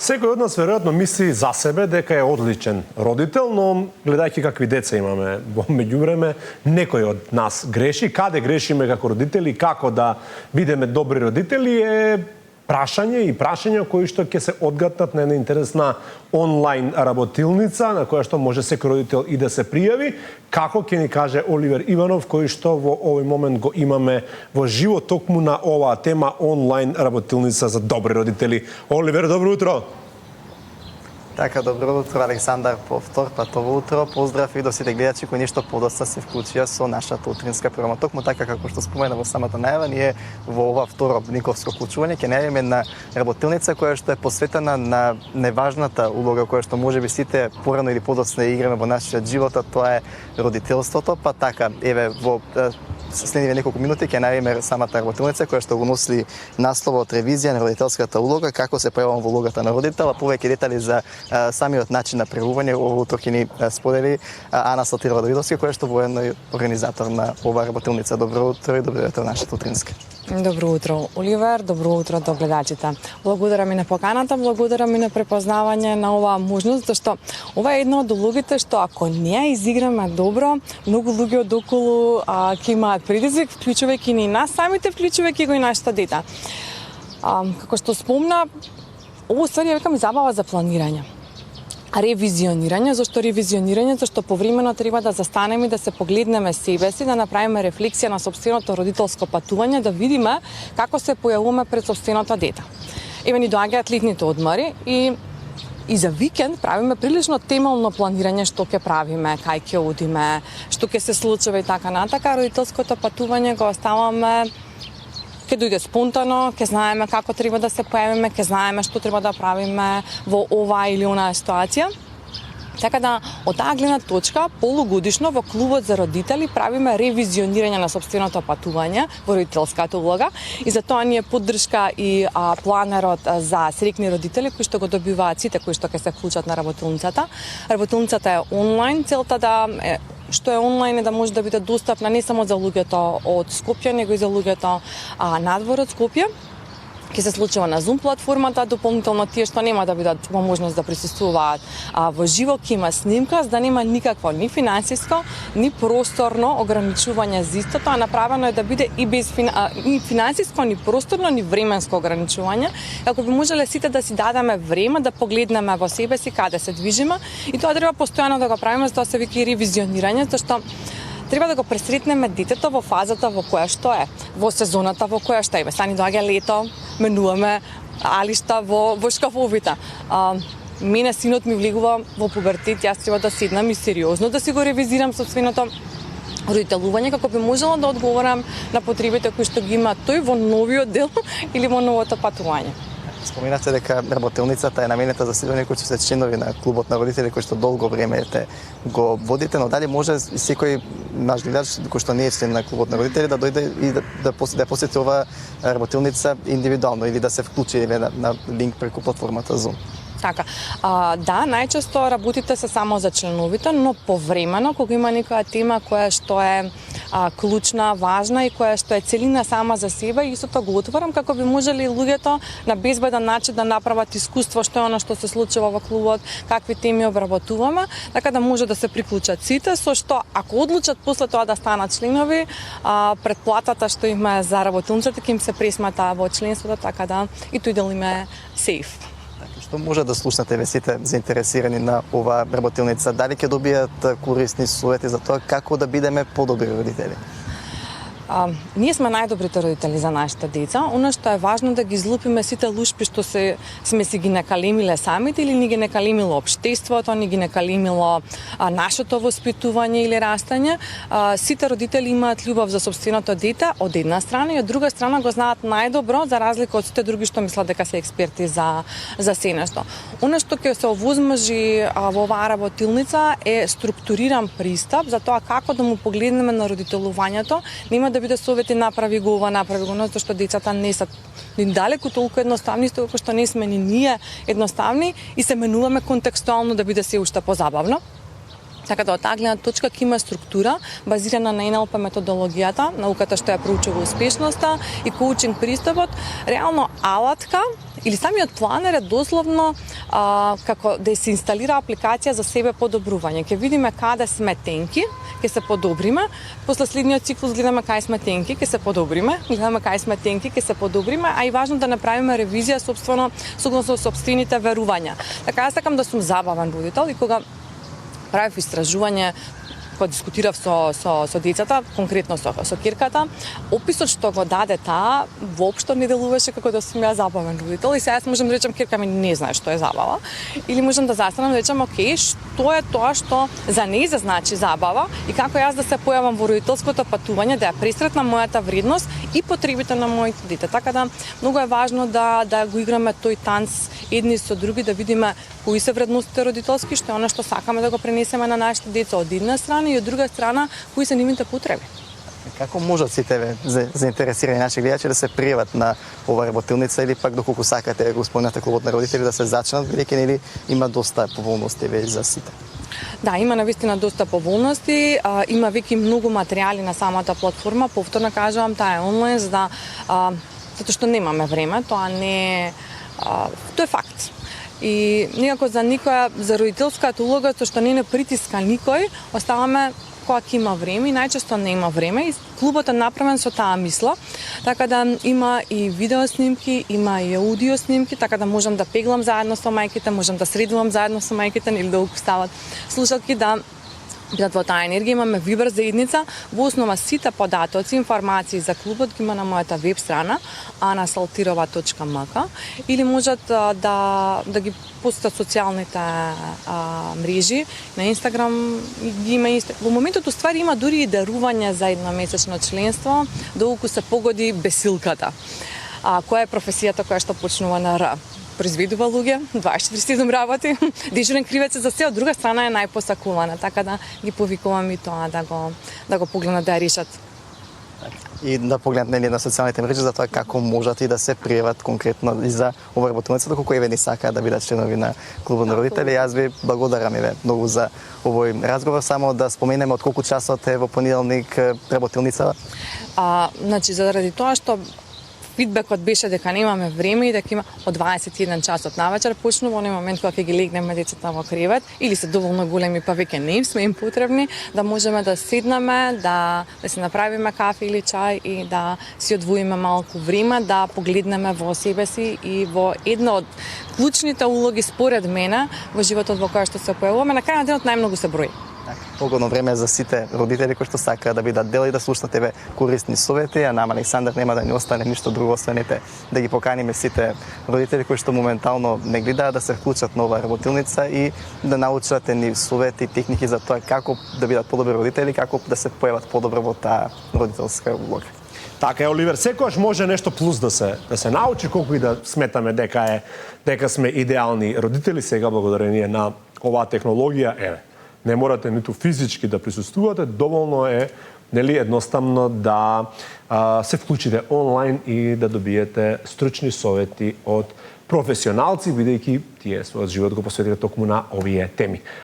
Секој од нас веројатно мисли за себе дека е одличен родител, но гледајќи какви деца имаме во меѓувреме, некој од нас греши. Каде грешиме како родители, како да бидеме добри родители е прашања кои што ќе се одгатнат на една интересна онлайн работилница на која што може секој родител и да се пријави, како ќе ни каже Оливер Иванов, кој што во овој момент го имаме во живо токму на оваа тема онлайн работилница за добри родители. Оливер, добро утро. Така, добро утро, Александар, повтор, патово утро. Поздрав и до сите гледачи кои нешто подоста се вклучија со нашата утринска програма. Токму така како што спомена во самата најава, ние во ова второ никовско вклучување ќе најдеме на работилница која што е посветена на неважната улога која што можеби сите порано или подоцна играме во нашиот живот, а тоа е родителството. Па така, еве во следниве неколку минути ќе најдеме самата работилница која што го носи насловот ревизија на родителската улога, како се пројавувам во улогата на родител, а повеќе детали за самиот начин на преување ово утро ќе ни сподели Ана Сотирова Давидовска, која што воедно е организатор на оваа работилница. Добро утро и добро утро нашата утринска. Добро утро, Оливер, добро утро до гледачите. Благодарам и на поканата, благодарам и на препознавање на оваа можност, зашто ова е една од улогите што ако не ја изиграме добро, многу луѓе од околу ќе имаат предизвик, вклучувајќи ни нас самите, вклучувајќи го и нашите дета. Како што спомна, ово ствари ја викам забава за планирање. Ревизионирање, зашто ревизионирање, зашто повремено треба да застанеме и да се погледнеме себе си, да направиме рефлексија на сопственото родителско патување, да видиме како се појавуваме пред сопственото дете. Еве ни доаѓаат летните одмори и за викенд правиме прилично темално планирање што ќе правиме, кај ќе одиме, што ќе се случува и така натака. Родителското патување го оставаме ќе дојде спонтано, ќе знаеме како треба да се појавиме, ќе знаеме што треба да правиме во оваа или онаа ситуација. Така да, од таа гледна точка, полугодишно во клубот за родители правиме ревизионирање на сопственото патување во родителската улога и за тоа ни е поддршка и планерот за среќни родители кои што го добиваат сите кои што ќе се вклучат на работилницата. Работилницата е онлайн, целта што е онлайн е да може да биде достапна не само за луѓето од Скопје, него и за луѓето надвор од Скопје. Ќе се случува на Zoom платформата, дополнително тие што нема да бидат во можност да присуствуваат во живо, ќе има снимка, за да нема никакво ни финансиско, ни просторно ограничување за истото, а направено е да биде и без ни финансиско, ни просторно, ни временско ограничување, како би можеле сите да си дадеме време да погледнеме во себе си каде се движиме и тоа треба постојано да го правиме, за тоа се вика и ревизионирање, зашто треба да го пресретнеме детето во фазата во која што е, во сезоната во која што е. Сани доаѓа лето, менуваме алишта во шкафовите. Мене синот ми влегува во пубертет, јас треба да седнам и сериозно да си го ревизирам сопственото родителување како би можела да одговорам на потребите кои што ги има тој во новиот дел или во новото патување. Споменавте дека работилницата е наменета за сите оние кои се членови на клубот на родители кои што долго време го водите, но дали може секој наш гледач кој што не е член на клубот на родители да дојде и да посети оваа работилница индивидуално или да се вклучи на линк преку платформата Zoom? Така, да, најчесто работите се само за членовите, но повремено кога има некоја тема која што е клучна, важна и која што е целина сама за себе, истото го отворам како би можеле луѓето на безбеден начин да направат искуство што е она што се случува во клубот, какви теми обработуваме, така да може да се приклучат сите, со што ако одлучат после тоа да станат членови, претплатата што има за работилницата ќе им се пресмата во членството, така да и тој дел им е сейф. Што може да слушнете ве сите заинтересирани на оваа работилница? Дали ќе добијат корисни совети за тоа како да бидеме подобри родители? Ние сме најдобрите родители за нашите деца. Оно што е важно да ги излупиме сите лушпи што сме си ги накалемиле самите или ни ги накалемило општеството, ни ги накалемило нашето воспитување или растање. Сите родители имаат љубов за сопственото дете од една страна и од друга страна го знаат најдобро за разлика од сите други што мислат дека се експерти за се нешто. Оно што ќе се овозможи во оваа работилница е структуриран пристап за тоа како да му погледнеме на родителувањето. Нема да биде совети направи го ова, направи го, зашто децата не се ни далеку толку едноставни, толку што не сме ни ние едноставни и се менуваме контекстуално да биде се уште позабавно. Така да од таа гледна точка ќе има структура базирана на НЛП методологијата, науката што ја проучува успешноста и коучинг пристапот, реално алатка или самиот планер е дословно како да се инсталира апликација за себе подобрување. Ќе видиме каде сме тенки, ќе се подобриме. После следниот циклус гледаме кај сме тенки, ќе се подобриме. Гледаме кај сме тенки, ќе се подобриме, а и важно да направиме ревизија согласно сопствените верувања. Така јас сакам да сум забавен родител и кога правев истражување, кога дискутирав со децата, конкретно со ќерката, описот што го даде таа воопшто не делуваше како да сум ја забавен родител и сега јас можам да речам ќерка ми не знае што е забава или можам да застанам да речам окей, што е тоа што за неја значи забава и како јас да се појавам во родителското патување, да ја пресретнам мојата вредност и потребите на моите дете. Така да многу е важно да го играме тој танц едни со други, да видиме кои се вредностите родителски, што е она што сакаме да го пренесеме на нашите деца од една страна и од друга страна кои се нивните потреби. Како можат сите заинтересирани наши гледачи да се пријават на ова работилница или пак доколку сакате го спомнате клубот на родители да се зачнат, бидејќи нели има доста поволности за сите? Да, има навистина доста поволности, има веќе многу материјали на самата платформа, повторно кажувам, таа е онлайн, затоа што немаме време, тоа не е тоа е факт. И никако за никоја, за родителската улога, тоа што не притиска никој, оставаме кога ќе има време и најчесто не има време и клубот е направен со таа мисла, така да има и видео снимки, има и аудио снимки, така да можам да пеглам заедно со мајките, можам да средувам заедно со мајките или да стават слушалки, да бидат во таа енергија. Имаме Viber заедница, во основа сите податоци, информации за клубот ги има на мојата веб страна anasaltirova.mk или можат да ги пустат социјалните мрежи на Инстаграм, ги има во моментот уствари има дури и дарување за едномесечно членство, доколку се погоди бесилката. Која е професијата која што почнува на Р? Произведува луѓе, 24/7 работи, дежурен кривец за се, од друга страна е најпосакувана, така да ги повикувам и тоа да го погледнат, да ја решат. И да погледнат нели на социјалните мрежи за тоа како можат и да се пријават конкретно и за ова работилница, доколку еве не сакаат да бидат членови на клубот на родители. Јас ви благодарам еве многу за овој разговор, само да споменеме од колку часот е во понеделник работилница. Значи заради тоа што фидбекот беше дека немаме време и дека има од 21 часот навечер почнува оној момент кога ќе ги легнеме децата во кревет или се доволно големи па веќе не им сме им потребни, да можеме да седнеме, да се направиме кафе или чај и да си одвоиме малку време, да погледнеме во себе си и во една од клучните улоги според мене во животот во која што се појавуваме. На крај на денот најмногу се брои. Погодно време за сите родители кои што сакаат да бидат дел и да слушнат еве корисни совети, а нам Александар нема да ни остане ништо друго освен да ги поканиме сите родители кои што моментално не гледаат да се вклучат на оваа работилница и да научат ни совети, техники за тоа како да бидат подобри родители, како да се појават подобро во таа родителска улога. Така е, Оливер, секогаш може нешто плюс да се научи, колку и да сметаме дека сме идеални родители. Сега благодарение на оваа технологија, еве, не морате ниту физички да присуствувате, доволно е нели едноставно да се вклучите онлайн и да добиете стручни совети од професионалци, бидејќи тие својот живот го посветиле токму на овие теми.